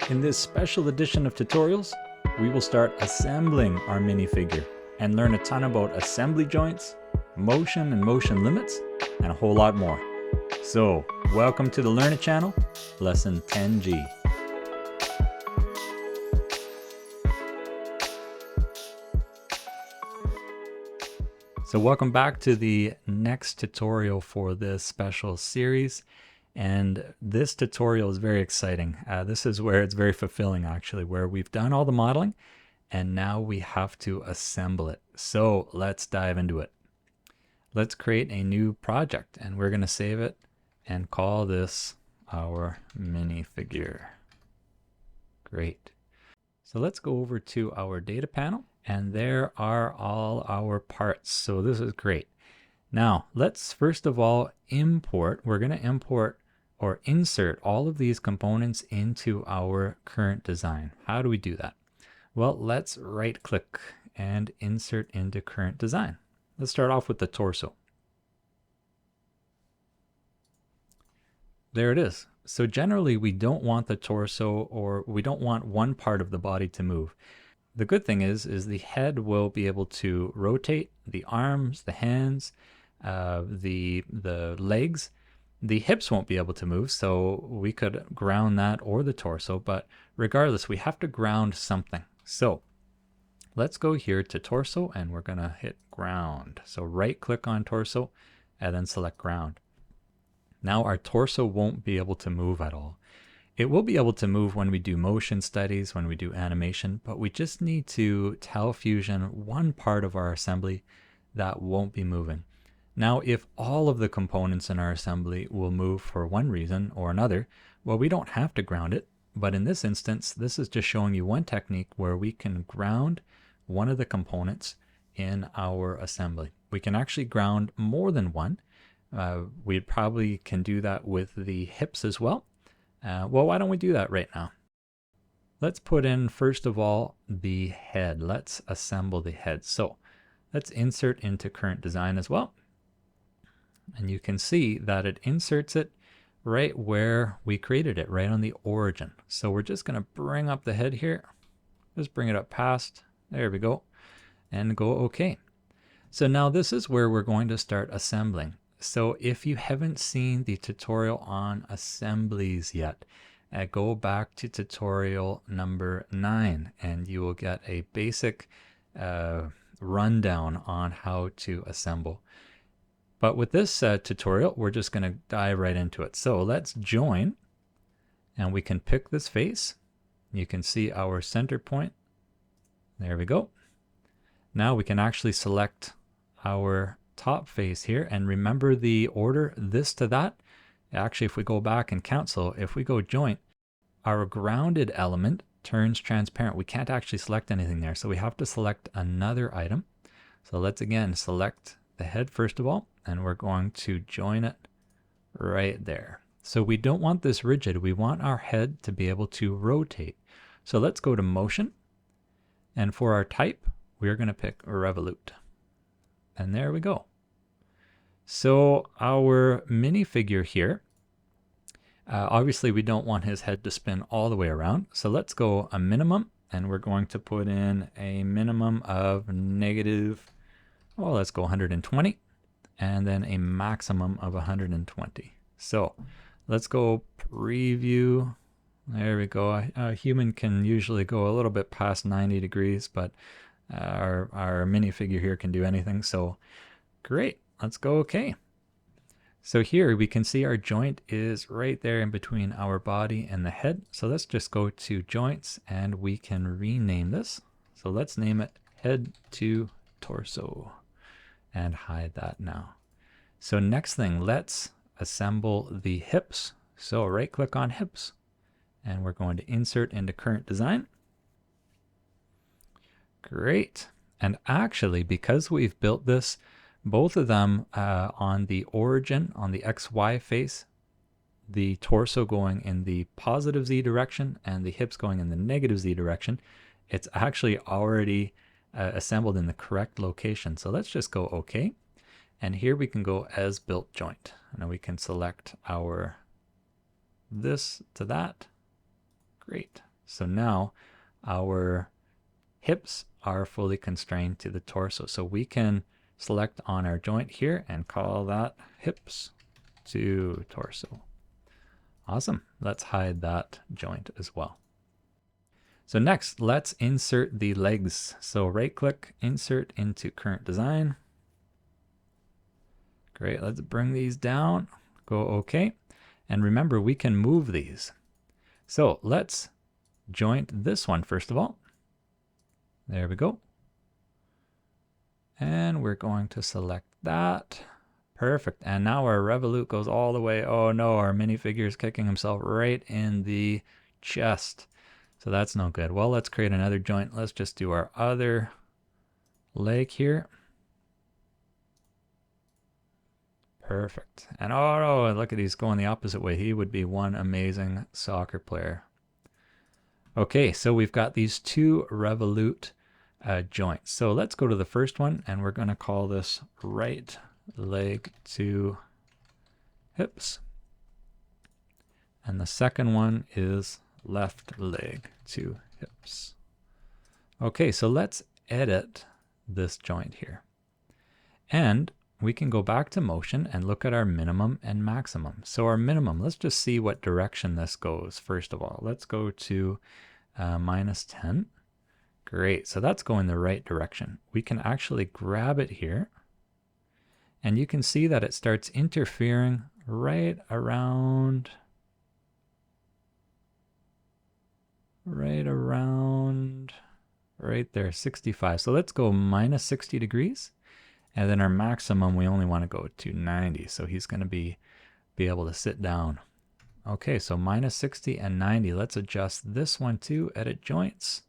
In this special edition of tutorials, we will start assembling our minifigure and learn a ton about assembly joints, motion and motion limits, and a whole lot more. So, welcome to the Learn It channel, lesson 10G. So welcome back to the next tutorial for this special series. And this tutorial is very exciting. This is where it's very fulfilling actually, where we've done all the modeling and now we have to assemble it. So let's dive into it. Let's create a new project and we're going to save it and call this our minifigure. Great. So let's go over to our data panel and there are all our parts. So this is great. Now let's first of all import. We're going to import or insert all of these components into our current design. How do we do that? Well, let's right click and insert into current design. Let's start off with the torso. There it is. So generally we don't want the torso, or we don't want one part of the body to move. The good thing is the head will be able to rotate, the arms, the hands, the legs. The hips won't be able to move, so we could ground that or the torso, but regardless, we have to ground something. So let's go here to torso and we're going to hit ground. So right click on torso and then select ground. Now our torso won't be able to move at all. It will be able to move when we do motion studies, when we do animation, but we just need to tell Fusion one part of our assembly that won't be moving. Now, if all of the components in our assembly will move for one reason or another, well, we don't have to ground it. But in this instance, this is just showing you one technique where we can ground one of the components in our assembly. We can actually ground more than one. We probably can do that with the hips as well. Well, why don't we do that right now? Let's put in, first of all, the head. Let's assemble the head. So let's insert into current design as well. And you can see that it inserts it right where we created it, right on the origin. So we're just going to bring up the head here. Just bring it up past. There we go. And go OK. So now this is where we're going to start assembling. So if you haven't seen the tutorial on assemblies yet, go back to tutorial number 9 and you will get a basic rundown on how to assemble. But with this tutorial, we're just going to dive right into it. So let's join and we can pick this face. You can see our center point. There we go. Now we can actually select our top face here and remember the order, this to that. Actually, if we go back and cancel, if we go joint, our grounded element turns transparent. We can't actually select anything there. So we have to select another item. So let's again select the head first of all, and we're going to join it right there. So we don't want this rigid. We want our head to be able to rotate. So let's go to motion. And for our type, we're going to pick Revolute. And there we go. So our minifigure here, obviously we don't want his head to spin all the way around. So let's go a minimum, and we're going to put in a minimum of negative, well, let's go 120, and then a maximum of 120. So let's go preview. There we go. A human can usually go a little bit past 90 degrees, but our minifigure here can do anything. So great. Let's go OK. So here we can see our joint is right there in between our body and the head. So let's just go to joints and we can rename this. So let's name it head to torso and hide that now. So next thing, let's assemble the hips. So right click on hips and we're going to insert into current design. Great. And actually, because we've built this, both of them on the origin, on the XY face, the torso going in the positive Z direction and the hips going in the negative Z direction, it's actually already assembled in the correct location. So let's just go OK. And here we can go as built joint. And we can select our this to that. Great. So now our hips are fully constrained to the torso. So we can select on our joint here and call that hips to torso. Awesome. Let's hide that joint as well. So next, let's insert the legs. So right click, insert into current design. Great, let's bring these down, go OK. And remember, we can move these. So let's joint this one first of all. There we go. And we're going to select that. Perfect. And now our Revolute goes all the way. Oh no, our minifigure is kicking himself right in the chest. So that's no good. Well, let's create another joint. Let's just do our other leg here. Perfect. And oh no, look at he's going the opposite way. He would be one amazing soccer player. Okay, so we've got these two Revolute joints. So let's go to the first one, and we're going to call this right leg to hips. And the second one is left leg to hips. Okay, so let's edit this joint here. And we can go back to motion and look at our minimum and maximum. So our minimum, let's just see what direction this goes. First of all, let's go to -10. Great, so that's going the right direction. We can actually grab it here, and you can see that it starts interfering right around right there, 65. So let's go -60 degrees. And then our maximum, we only want to go to 90. So he's going to be able to sit down. Okay, so -60 and 90. Let's adjust this one too. Edit joints.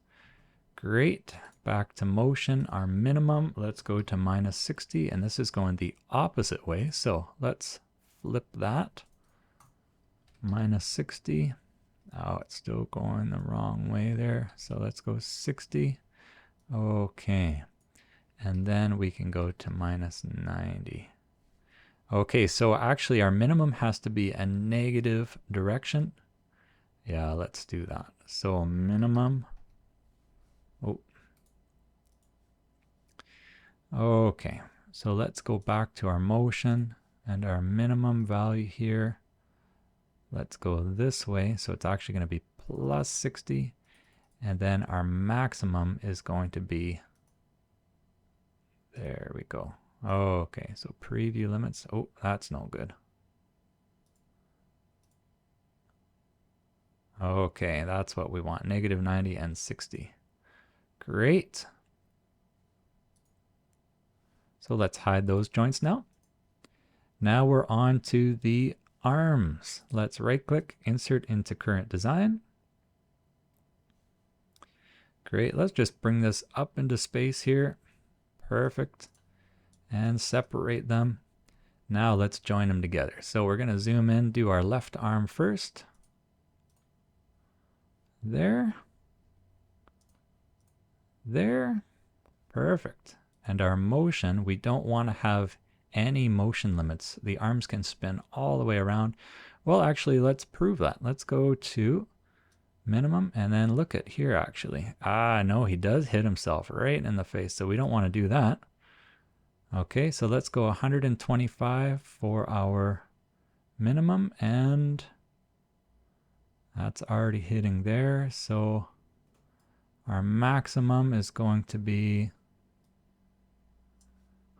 Great. Back to motion. Our minimum, let's go to -60. And this is going the opposite way. So let's flip that. -60. Oh, it's still going the wrong way there. So let's go 60. Okay. And then we can go to -90. Okay, so actually our minimum has to be a negative direction. Yeah, let's do that. So minimum. Oh. Okay, so let's go back to our motion and our minimum value here. Let's go this way. So it's actually going to be +60. And then our maximum is going to be, there we go. Okay, so preview limits. Oh, that's no good. Okay, that's what we want. -90 and 60. Great. So let's hide those joints now. Now we're on to the arms. Let's right click, insert into current design. Great, let's just bring this up into space here. Perfect. And separate them. Now let's join them together. So we're going to zoom in, do our left arm first. There. There. Perfect. And our motion, we don't want to have any motion limits. The arms can spin all the way around. Well, actually, let's prove that. Let's go to minimum and then look at here actually. Ah, no, he does hit himself right in the face. So we don't want to do that. Okay, so let's go 125 for our minimum, and that's already hitting there. So our maximum is going to be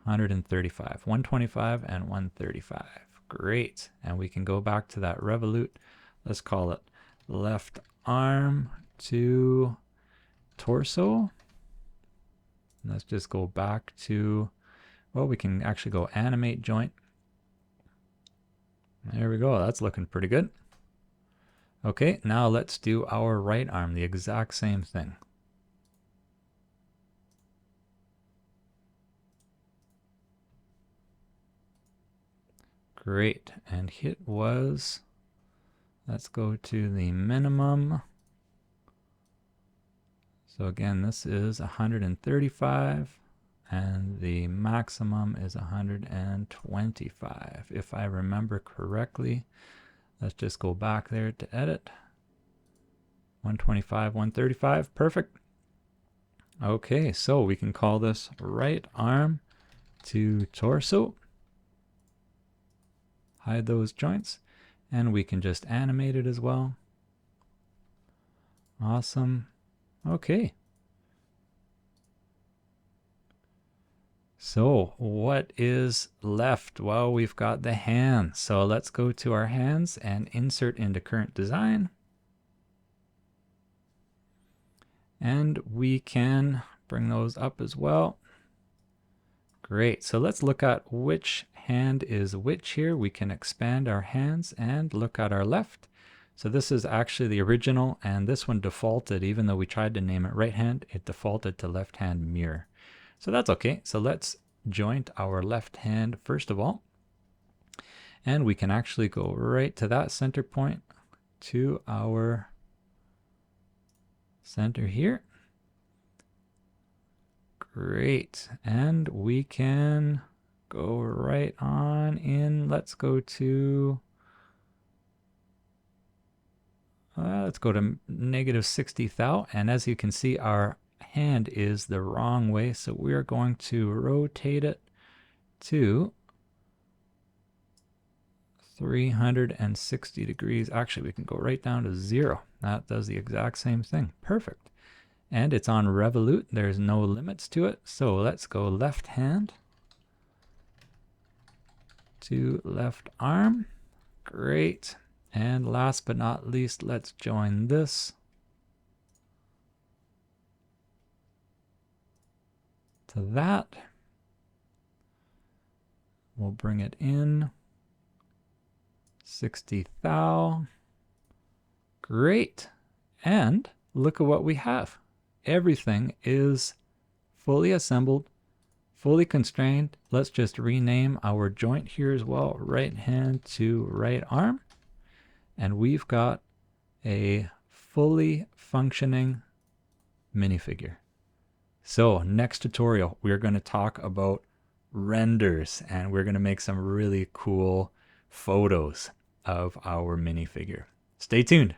135, 125 and 135. Great. And we can go back to that Revolute. Let's call it left arm to torso. Let's just go back to, well, we can actually go animate joint. There we go. That's looking pretty good. Okay, now let's do our right arm, the exact same thing. Great, and hit was, let's go to the minimum. So again, this is 135 and the maximum is 125. If I remember correctly, let's just go back there to edit. 125, 135, perfect. Okay, so we can call this right arm to torso. Hide those joints, and we can just animate it as well. Awesome. Okay. So what is left? Well, we've got the hands. So let's go to our hands and insert into current design. And we can bring those up as well. Great. So let's look at which hand is which here. We can expand our hands and look at our left. So this is actually the original, and this one defaulted, even though we tried to name it right hand, it defaulted to left hand mirror. So that's okay. So let's joint our left hand first of all. And we can actually go right to that center point to our center here. Great. And we can go right on in. Let's go to -60 thou. And as you can see, our hand is the wrong way, so we're going to rotate it to 360 degrees. Actually, we can go right down to 0. That does the exact same thing. Perfect. And it's on Revolute. There's no limits to it. So let's go left hand to left arm. Great. And last but not least, let's join this to that. We'll bring it in 60 thou. Great. And look at what we have. Everything is fully assembled, fully constrained. Let's just rename our joint here as well. Right hand to right arm. And we've got a fully functioning minifigure. So next tutorial, we're going to talk about renders, and we're going to make some really cool photos of our minifigure. Stay tuned.